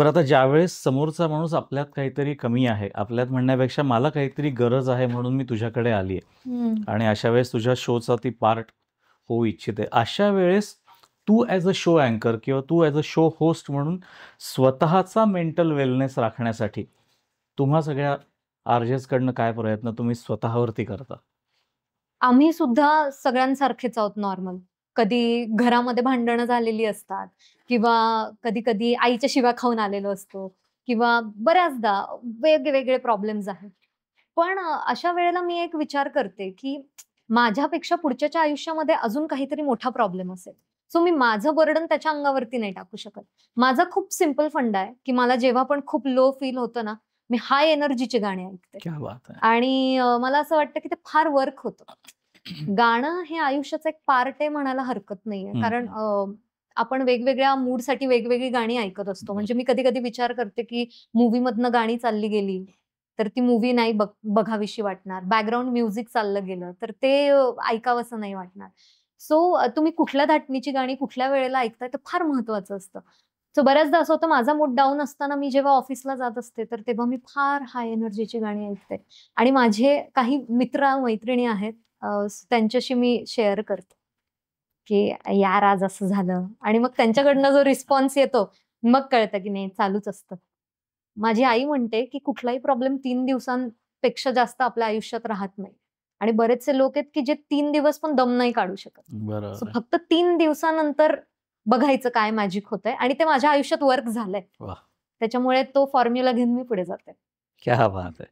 बरं, आता ज्यावेळेस समोरचा माणूस आपल्यात काहीतरी कमी आहे, आपल्यात म्हणण्यापेक्षा मला काहीतरी गरज आहे म्हणून मी तुझ्याकडे आली आहे आणि अशा वेळेस तुझ्या शोचा ती पार्ट होऊ इच्छिते. अशा वेळेस तू ॲज अ शो अँकर किंवा तू ॲज अ शो होस्ट म्हणून स्वतःचा मेंटल वेलनेस राखण्यासाठी तुम्हा सगळ्या आर्जेसकडनं काय प्रयत्न तुम्ही स्वतःवरती करता? आम्ही सुद्धा सगळ्यांसारखेच आहोत नॉर्मल. कधी घरामध्ये भांडणं झालेली असतात किंवा कधी-कधी आईच्या शिव्या खाऊन आलेलो असतो किंवा बऱ्याचदा वेगवेगळे प्रॉब्लेम्स आहेत. पण अशा वेळेला मी एक विचार करते, की माझ्यापेक्षा पुढच्याच्या आयुष्यामध्ये अजून काहीतरी मोठा प्रॉब्लेम असेल. सो मी माझं बर्डन त्याच्या अंगावरती नाही टाकू शकत. माझा खूप सिंपल फंडा आहे, की मला जेव्हा पण खूप लो फील होतं ना, मी हाय एनर्जीची गाणी ऐकते. क्या बात है! आणि मला असं वाटतं, की ते फार वर्क होतं. गाणं हे आयुष्याचा एक पार्ट आहे म्हणायला हरकत नाहीये. हं, कारण हं. आपण वेगवेगळ्या मूडसाठी वेगवेगळी गाणी ऐकत असतो. बरं. म्हणजे मी कधी-कधी विचार करते, की मूव्हीमधनं गाणी चालली गेली, तर ती मूव्ही नाही बघावीशी वाटणार. बॅकग्राऊंड म्युझिक चाललं गेलं, तर ते ऐकावसं नाही वाटणार. सो तुम्ही कुठल्या धाटणीची गाणी कुठल्या वेळेला ऐकताय, ते फार महत्वाचं असतं. सो बऱ्याचदा असं होतं माझा मूड डाऊन असताना मी जेव्हा ऑफिसला जात असते, तर तेव्हा मी फार हाय एनर्जीची गाणी ऐकते. आणि माझे काही मित्र-मैत्रिणी आहेत त्यांच्याशी मी शेअर करते, की यार आज असं झालं आणि मग त्यांच्याकडनं जो रिस्पॉन्स येतो, मग कळतं की नाही चालूच असतं. माझी आई म्हणते, की कुठलाही प्रॉब्लेम 3 दिवसांपेक्षा जास्त आपल्या आयुष्यात राहत नाही आणि बरेचसे लोक आहेत, की जे 3 दिवस पण दम नाही काढू शकत. सो बरोबर आहे. फक्त 3 दिवसानंतर बघायचं काय मॅजिक होतंय आणि ते माझ्या आयुष्यात वर्क झालंय. वाह! त्याच्यामुळे तो फॉर्म्युला घेऊन मी पुढे जाते. क्या बात है!